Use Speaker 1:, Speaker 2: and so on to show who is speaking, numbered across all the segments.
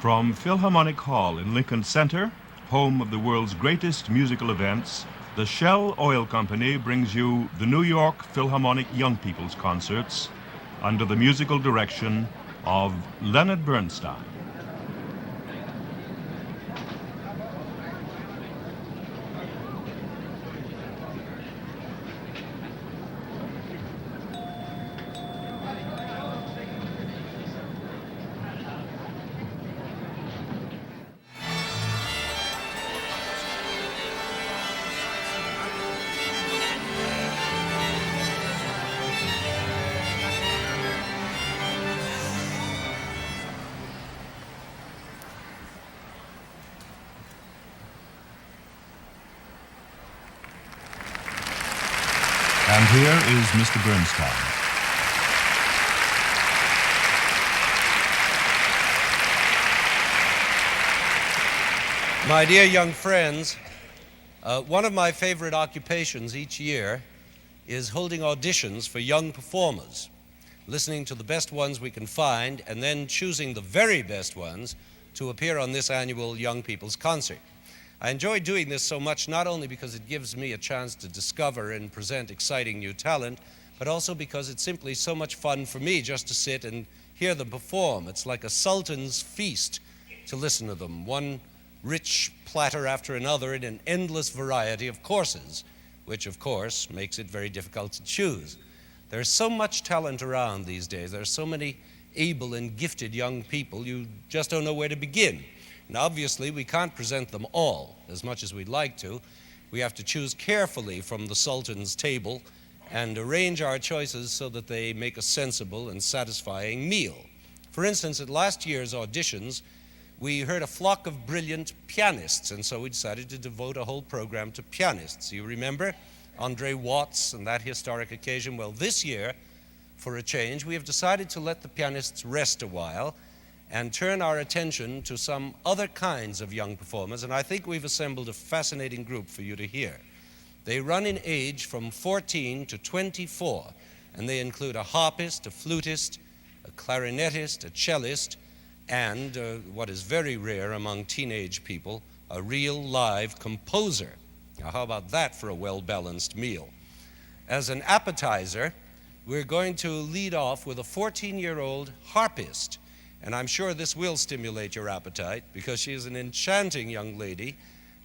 Speaker 1: From Philharmonic Hall in Lincoln Center, home of the world's greatest musical events, the Shell Oil Company brings you the New York Philharmonic Young People's Concerts under the musical direction of Leonard Bernstein. And here is Mr. Bernstein.
Speaker 2: My dear young friends, one of my favorite occupations each year is holding auditions for young performers, listening to the best ones we can find, and then choosing the very best ones to appear on this annual Young People's Concert. I enjoy doing this so much, not only because it gives me a chance to discover and present exciting new talent, but also because it's simply so much fun for me just to sit and hear them perform. It's like a sultan's feast to listen to them, one rich platter after another in an endless variety of courses, which of course makes it very difficult to choose. There's so much talent around these days. There are so many able and gifted young people, you just don't know where to begin. And obviously, we can't present them all as much as we'd like to. We have to choose carefully from the Sultan's table and arrange our choices so that they make a sensible and satisfying meal. For instance, at last year's auditions, we heard a flock of brilliant pianists, and so we decided to devote a whole program to pianists. You remember Andre Watts and that historic occasion? Well, this year, for a change, we have decided to let the pianists rest a while and turn our attention to some other kinds of young performers, and I think we've assembled a fascinating group for you to hear. They run in age from 14 to 24, and they include a harpist, a flutist, a clarinetist, a cellist, and, what is very rare among teenage people, a real live composer. Now, how about that for a well-balanced meal? As an appetizer, we're going to lead off with a 14-year-old harpist. And I'm sure this will stimulate your appetite because she is an enchanting young lady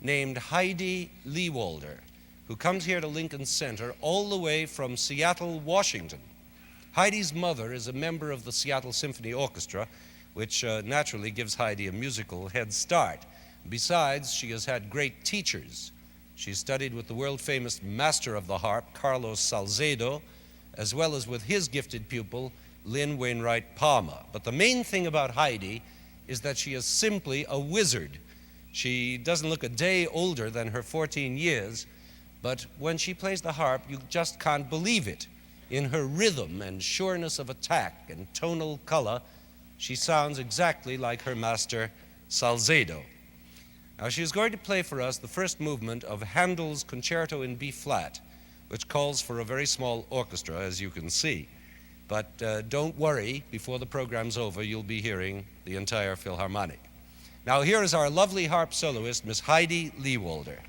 Speaker 2: named Heidi Lehwalder, who comes here to Lincoln Center all the way from Seattle, Washington. Heidi's mother is a member of the Seattle Symphony Orchestra, which naturally gives Heidi a musical head start. Besides, she has had great teachers. She studied with the world-famous master of the harp, Carlos Salcedo, as well as with his gifted pupil, Lynn Wainwright Palmer. But the main thing about Heidi is that she is simply a wizard. She doesn't look a day older than her 14 years, but when she plays the harp, you just can't believe it. In her rhythm and sureness of attack and tonal color, she sounds exactly like her master, Salcedo. Now, she's going to play for us the first movement of Handel's Concerto in B-flat, which calls for a very small orchestra, as you can see. But don't worry, before the program's over, you'll be hearing the entire Philharmonic. Now, here is our lovely harp soloist, Miss Heidi Lehwalder.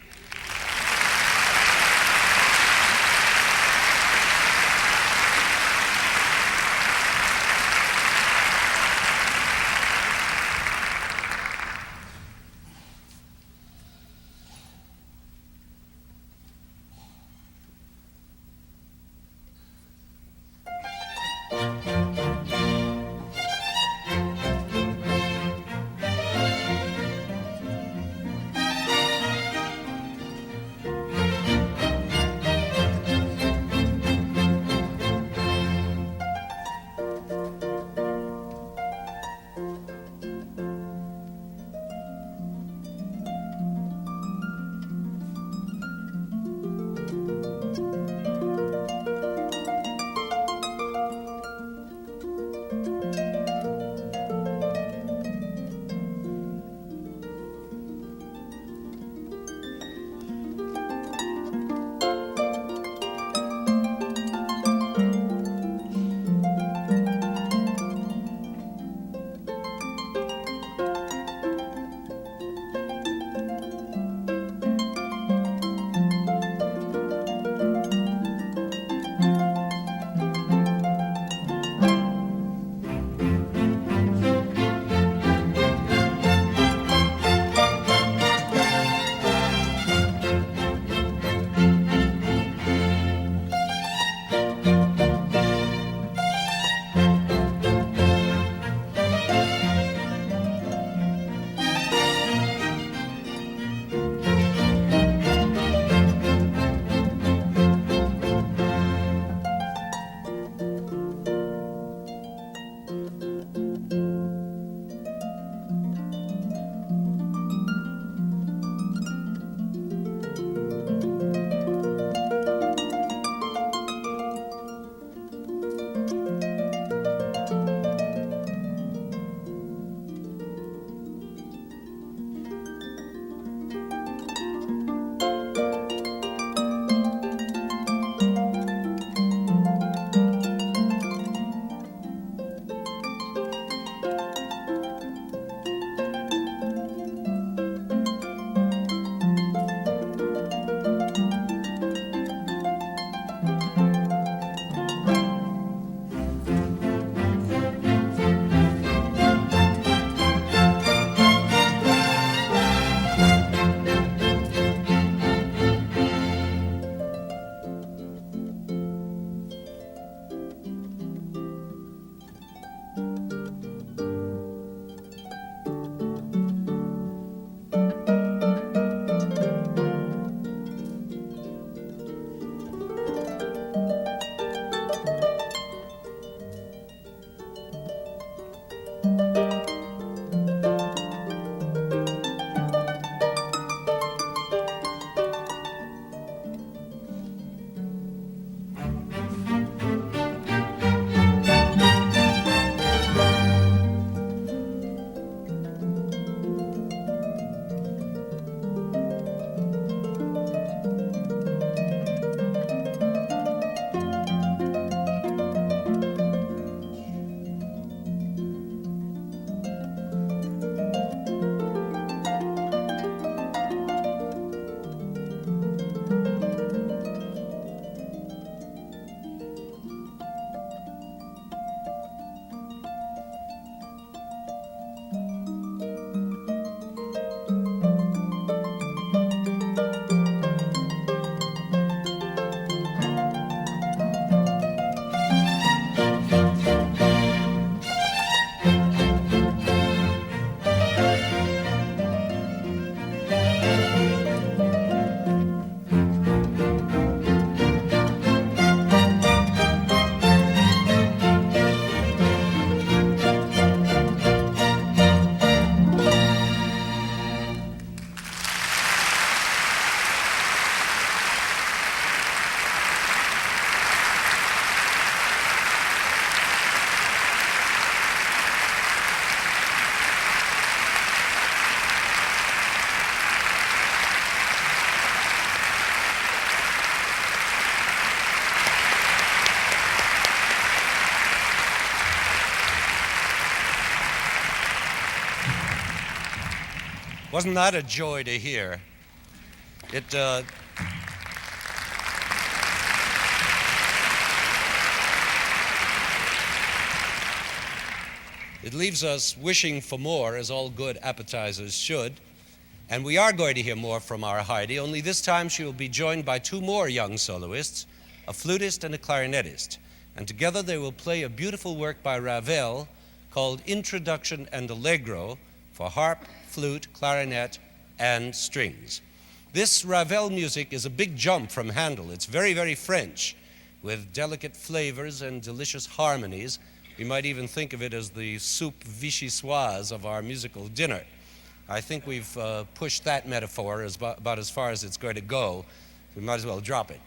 Speaker 2: Wasn't that a joy to hear? It leaves us wishing for more, as all good appetizers should. And we are going to hear more from our Heidi, only this time she will be joined by two more young soloists, a flutist and a clarinetist. And together they will play a beautiful work by Ravel called Introduction and Allegro for harp, flute, clarinet, and strings. This Ravel music is a big jump from Handel. It's very, very French, with delicate flavors and delicious harmonies. We might even think of it as the soupe vichyssoise of our musical dinner. I think we've pushed that metaphor about as far as it's going to go. We might as well drop it.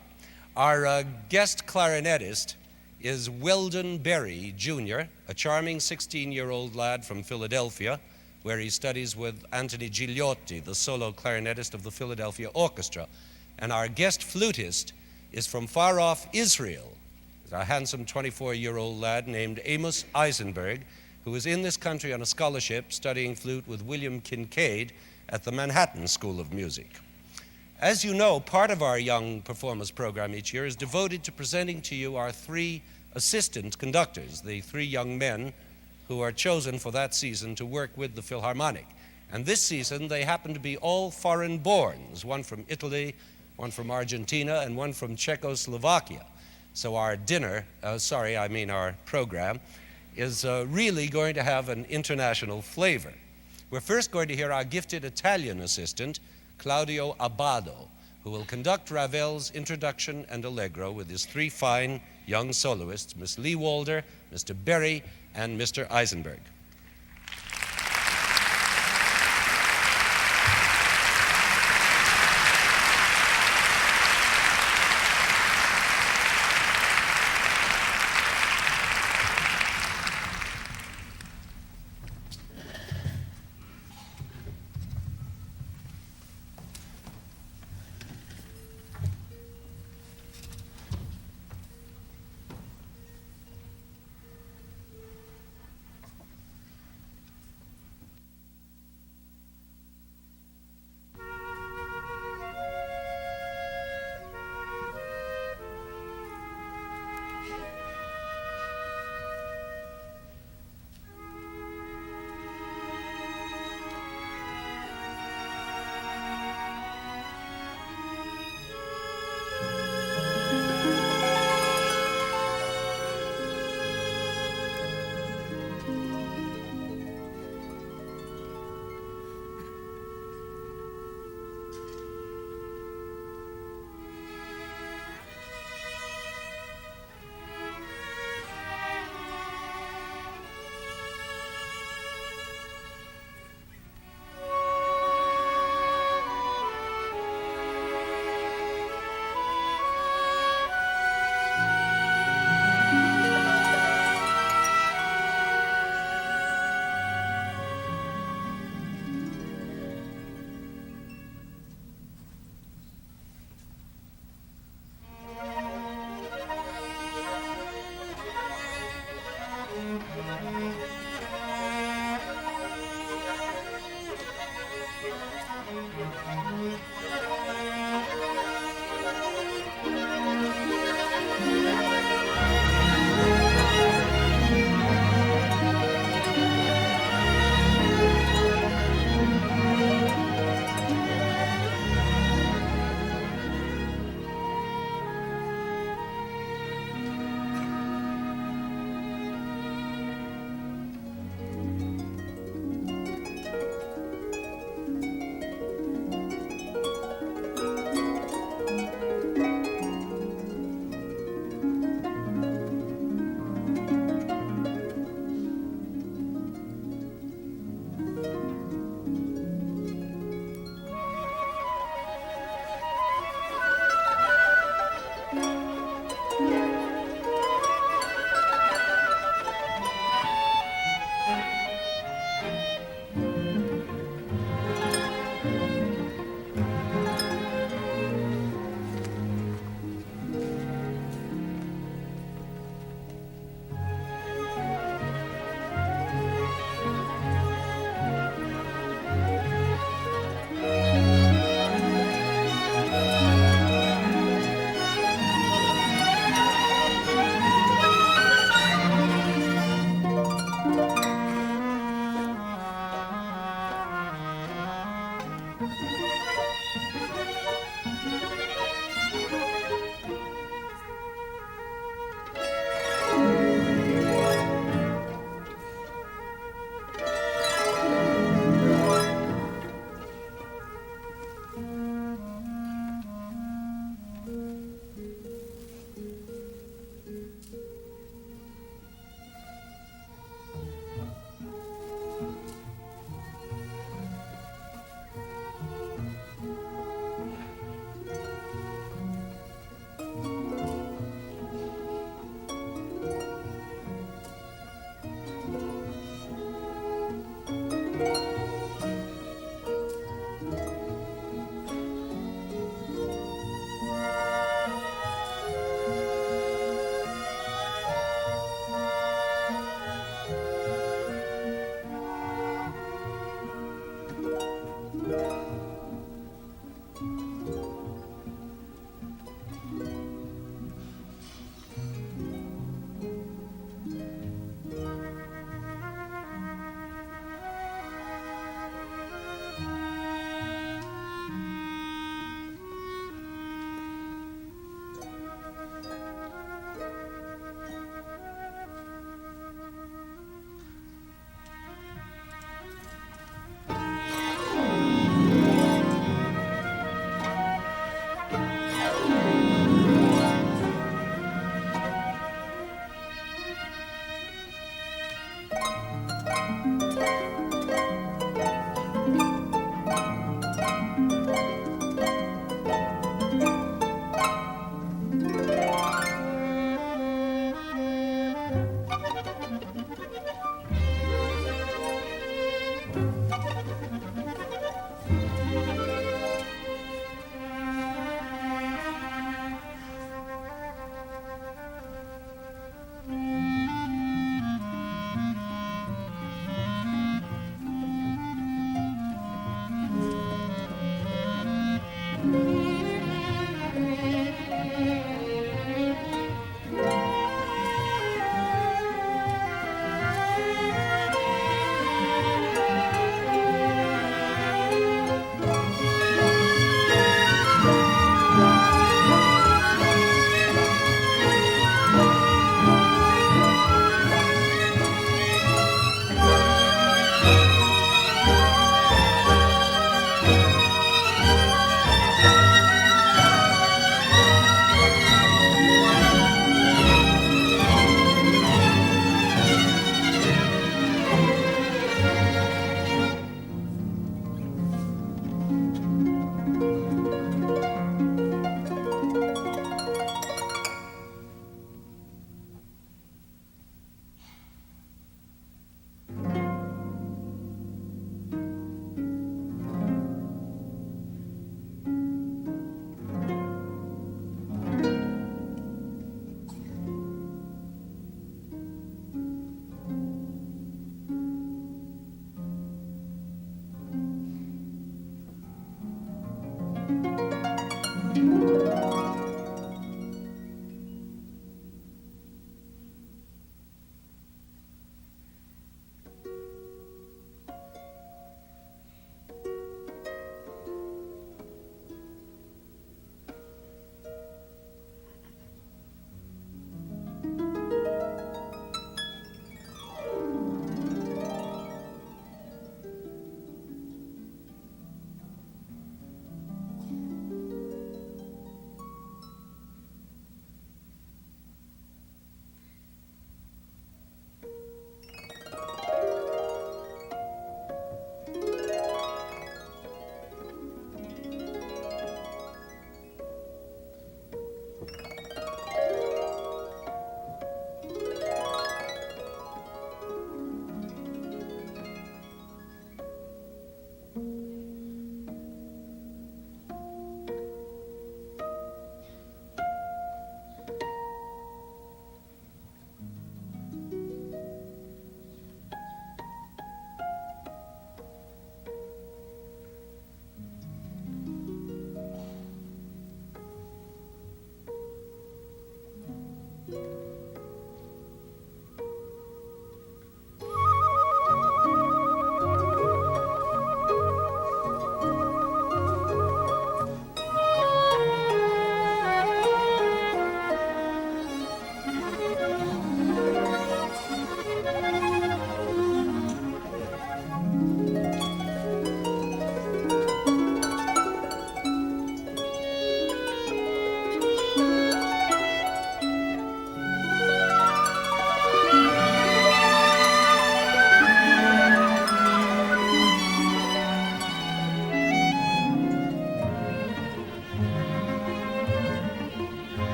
Speaker 2: Our guest clarinetist is Weldon Berry, Jr., a charming 16-year-old lad from Philadelphia, where he studies with Anthony Gigliotti, the solo clarinetist of the Philadelphia Orchestra. And our guest flutist is from far-off Israel, a handsome 24-year-old lad named Amos Eisenberg, who is in this country on a scholarship studying flute with William Kincaid at the Manhattan School of Music. As you know, part of our Young Performers program each year is devoted to presenting to you our three assistant conductors, the three young men who are chosen for that season to work with the Philharmonic. And this season, they happen to be all foreign-borns, one from Italy, one from Argentina, and one from Czechoslovakia. So our our program is really going to have an international flavor. We're first going to hear our gifted Italian assistant, Claudio Abbado, who will conduct Ravel's Introduction and Allegro with his three fine young soloists, Miss Lehwalder, Mr. Berry, and Mr. Eisenberg.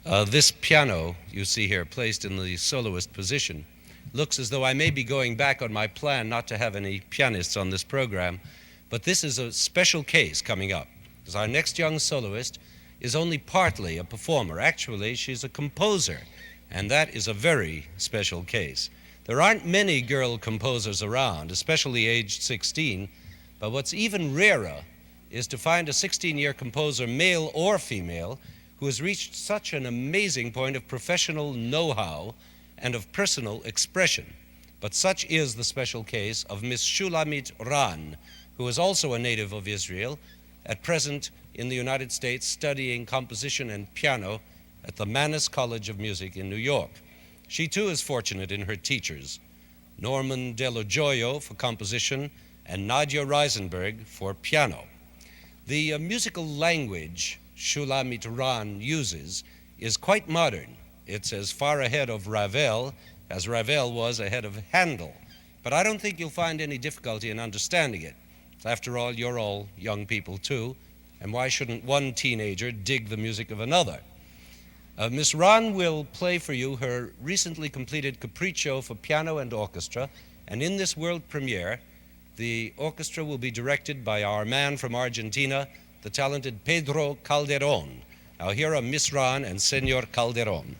Speaker 2: This piano you see here placed in the soloist position looks as though I may be going back on my plan not to have any pianists on this program, but this is a special case coming up, because our next young soloist is only partly a performer. Actually, she's a composer, and that is a very special case. There aren't many girl composers around, especially aged 16, but what's even rarer is to find a 16-year composer, male or female, who has reached such an amazing point of professional know-how and of personal expression. But such is the special case of Miss Shulamit Ran, who is also a native of Israel, at present in the United States studying composition and piano at the Mannes College of Music in New York. She too is fortunate in her teachers, Norman Dello Gioio for composition and Nadia Reisenberg for piano. The musical language Shulamit Ran uses is quite modern. It's as far ahead of Ravel as Ravel was ahead of Handel. But I don't think you'll find any difficulty in understanding it. After all, you're all young people too, and why shouldn't one teenager dig the music of another? Miss Ran will play for you her recently completed Capriccio for piano and orchestra, and in this world premiere, the orchestra will be directed by our man from Argentina, the talented Pedro Calderon. Now here are Miss Ran and Senor Calderon.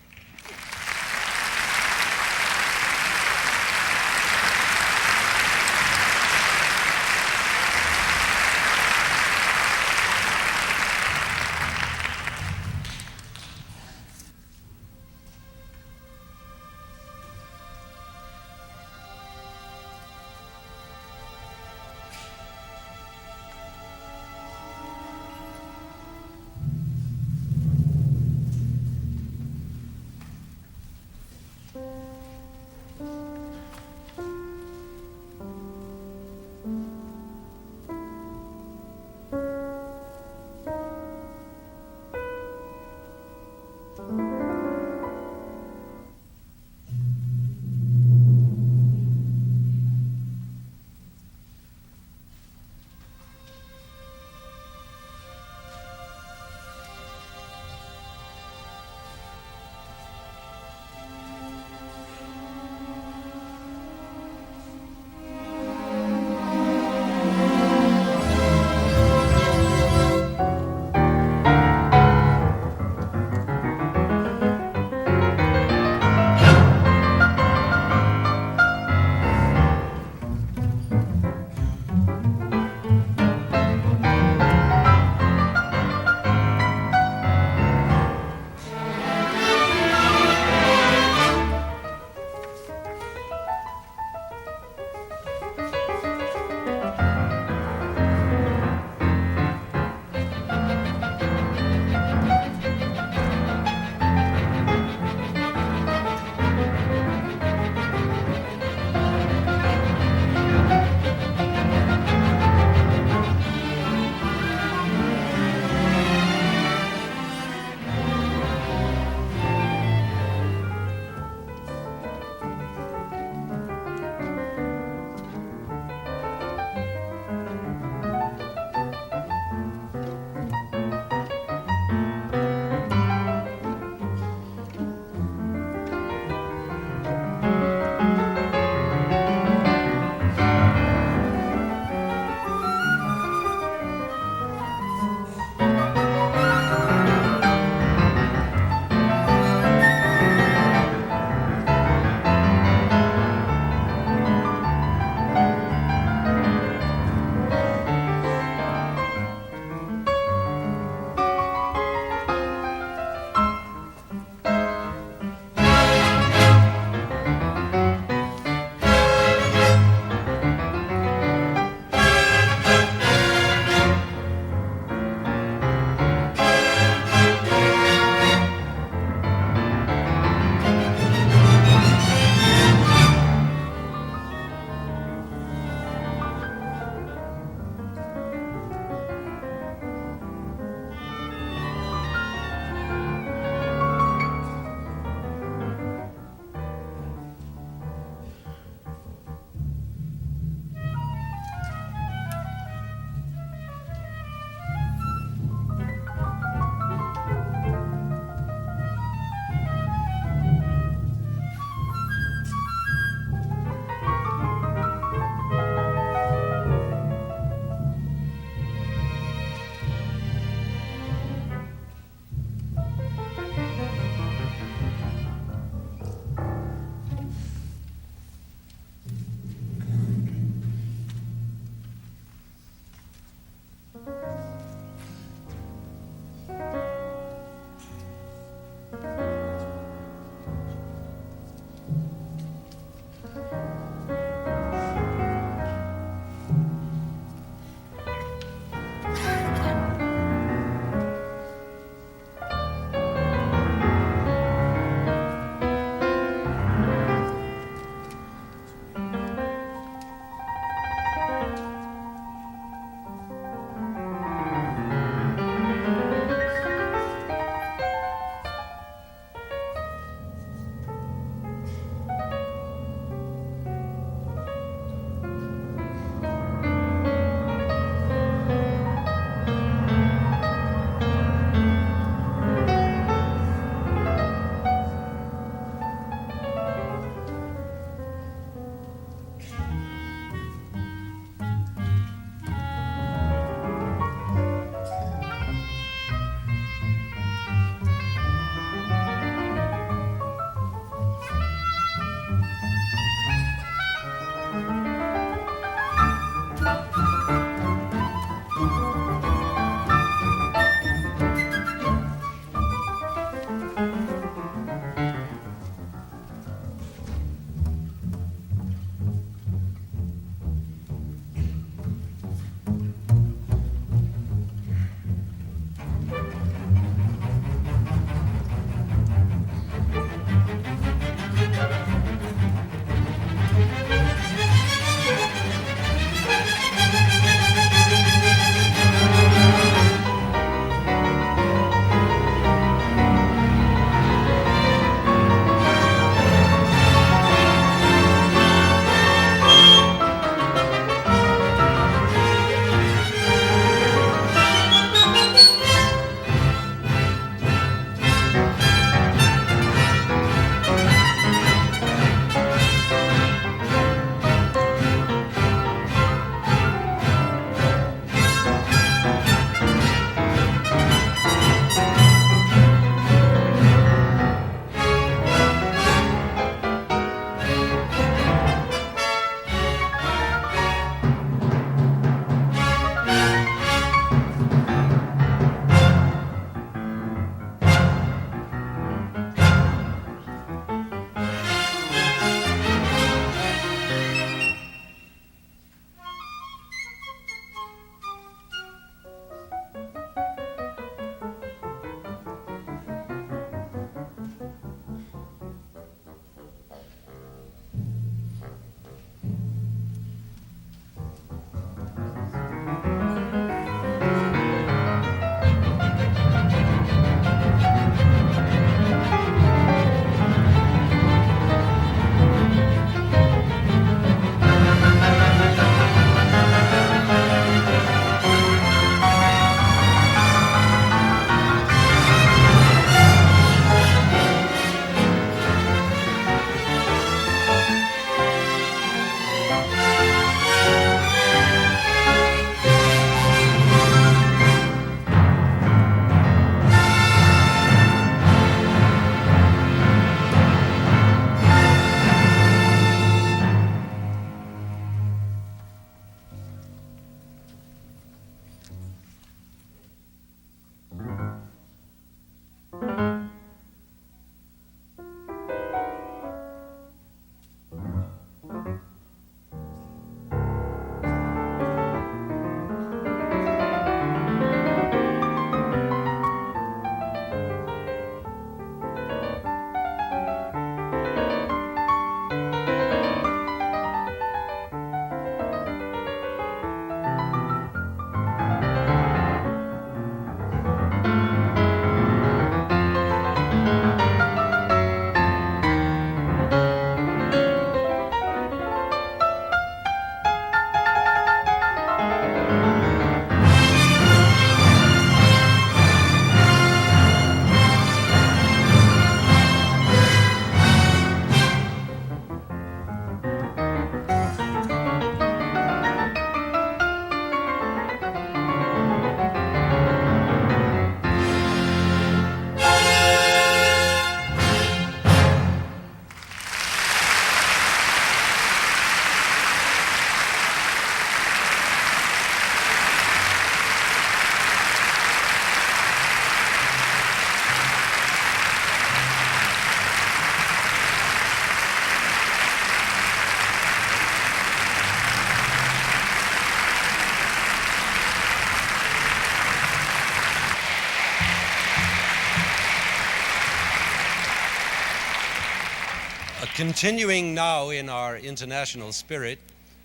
Speaker 2: Continuing now in our international spirit,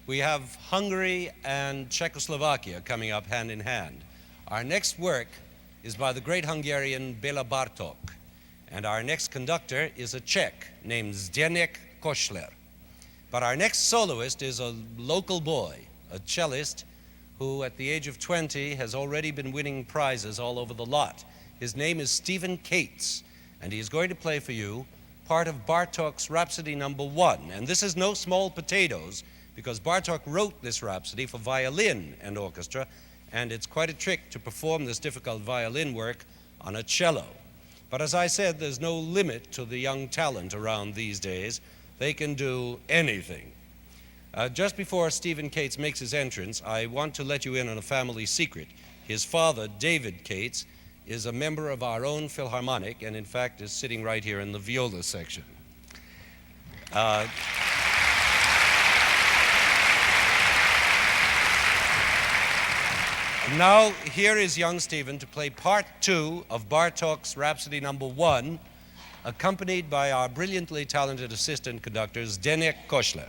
Speaker 2: we have Hungary and Czechoslovakia coming up hand in hand. Our next work is by the great Hungarian Béla Bartók, and our next conductor is a Czech named Zdenek Kosler. But our next soloist is a local boy, a cellist, who at the age of 20 has already been winning prizes all over the lot. His name is Stephen Cates, and he is going to play for you part of Bartók's Rhapsody No. 1. And this is no small potatoes, because Bartók wrote this rhapsody for violin and orchestra, and it's quite a trick to perform this difficult violin work on a cello. But as I said, there's no limit to the young talent around these days. They can do anything. Just before Stephen Cates makes his entrance, I want to let you in on a family secret. His father, David Cates, is a member of our own Philharmonic, and in fact is sitting right here in the viola section. Now, here is young Stephen to play part 2 of Bartók's Rhapsody No. 1, accompanied by our brilliantly talented assistant conductor, Zdenek Kosler.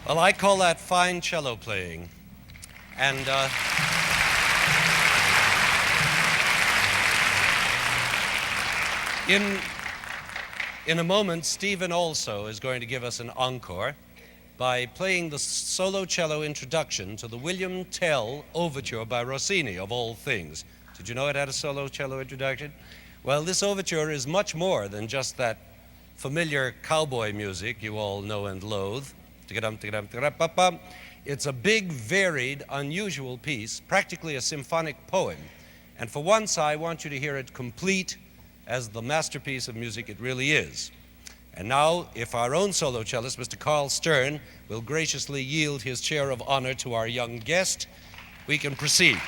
Speaker 2: Well, I call that fine cello playing. And in a moment, Stephen also is going to give us an encore by playing the solo cello introduction to the William Tell Overture by Rossini, of all things. Did you know it had a solo cello introduction? Well, this overture is much more than just that familiar cowboy music you all know and loathe. It's a big, varied, unusual piece, practically a symphonic poem. And for once, I want you to hear it complete as the masterpiece of music it really is. And now, if our own solo cellist, Mr. Carl Stern, will graciously yield his chair of honor to our young guest, we can proceed.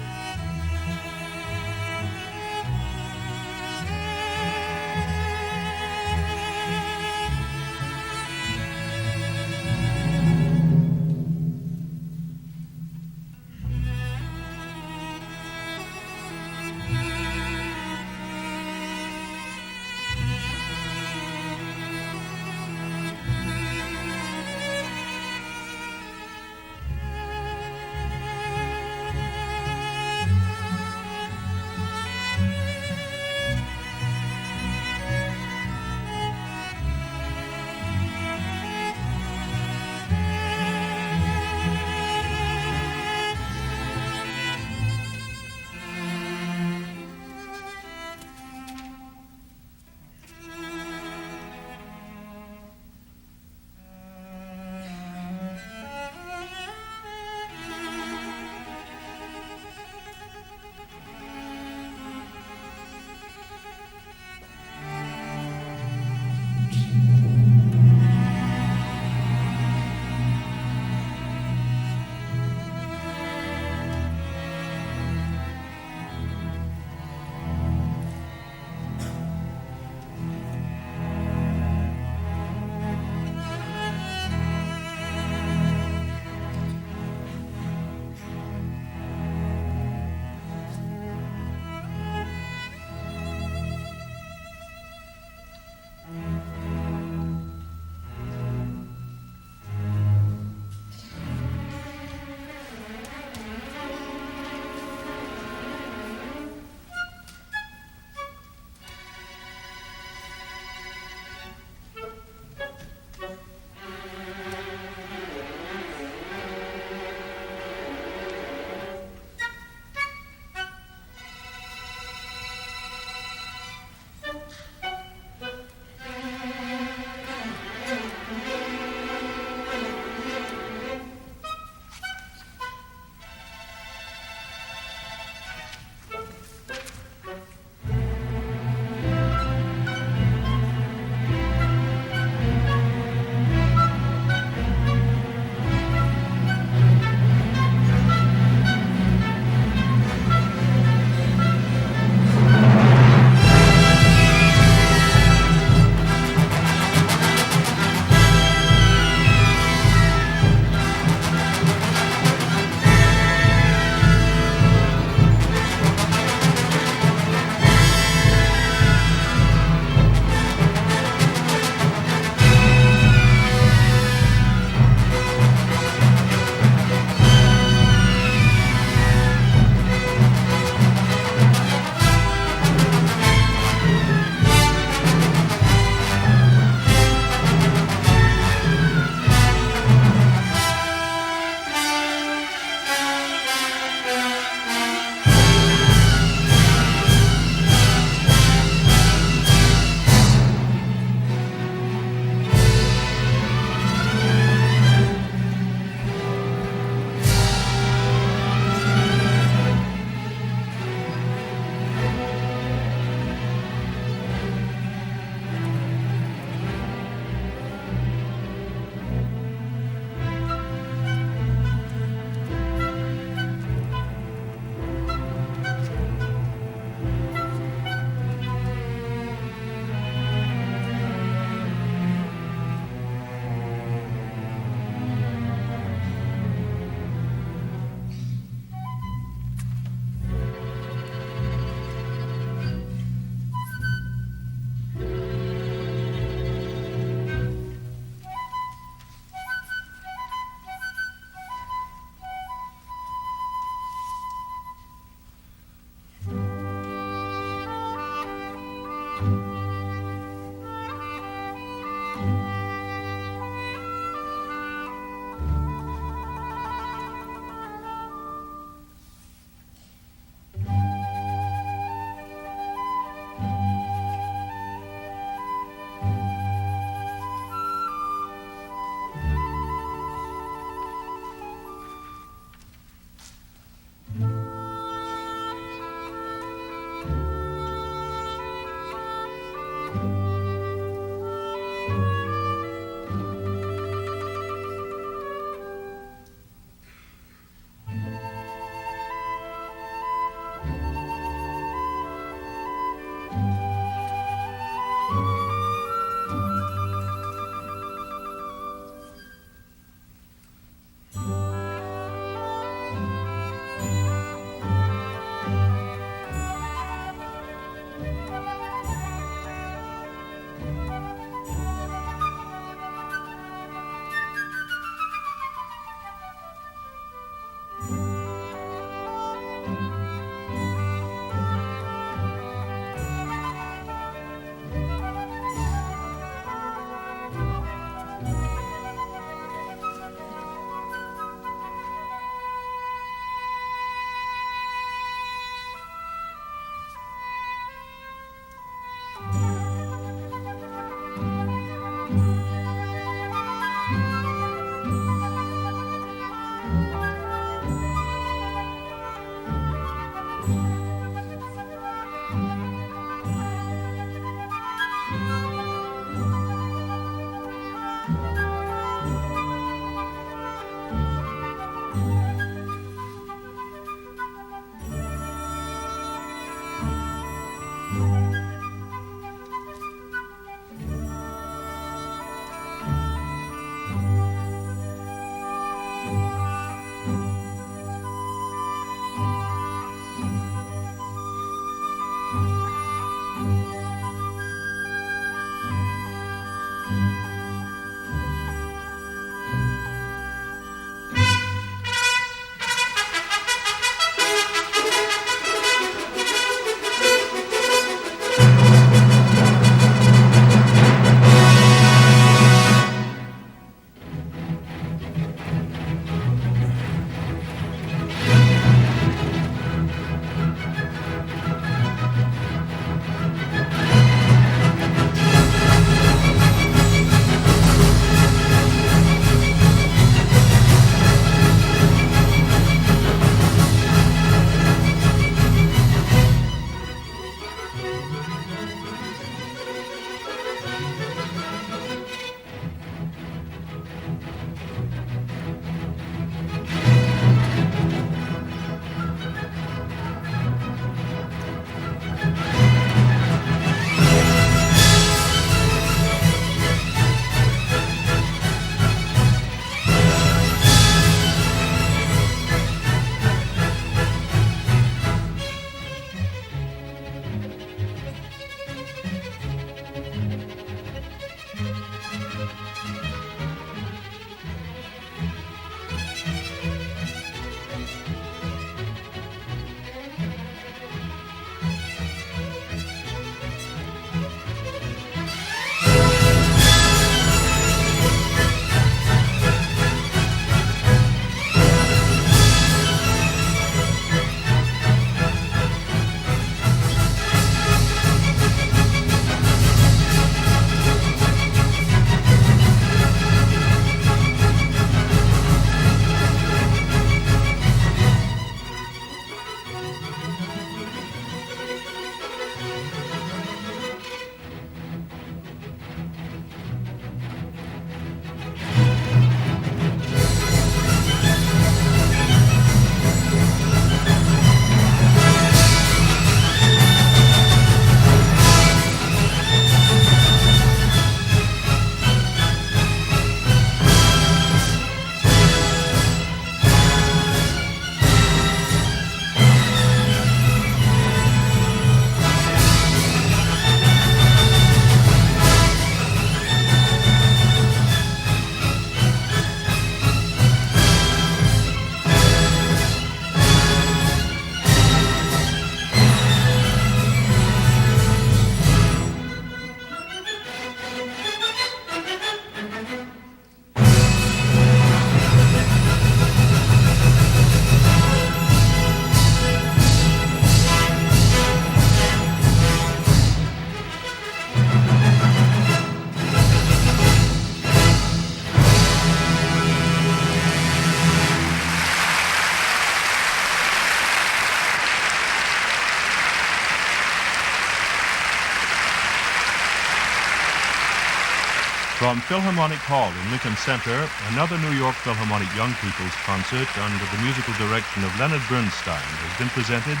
Speaker 1: From Philharmonic Hall in Lincoln Center, another New York Philharmonic Young People's Concert under the musical direction of Leonard Bernstein has been presented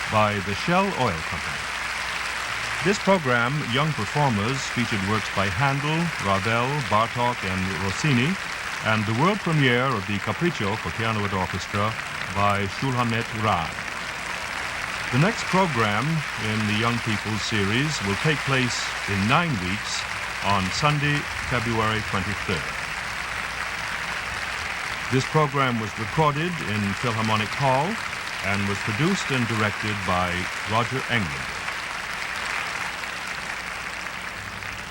Speaker 1: by the Shell Oil Company. This program, Young Performers, featured works by Handel, Ravel, Bartók, and Rossini, and the world premiere of the Capriccio for piano and orchestra by Shulamit Ran. The next program in the Young People's series will take place in 9 weeks on Sunday, February 23rd. This program was recorded in Philharmonic Hall and was produced and directed by Roger Englund.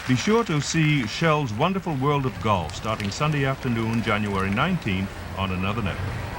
Speaker 1: Be sure to see Shell's Wonderful World of Golf starting Sunday afternoon, January 19th on another network.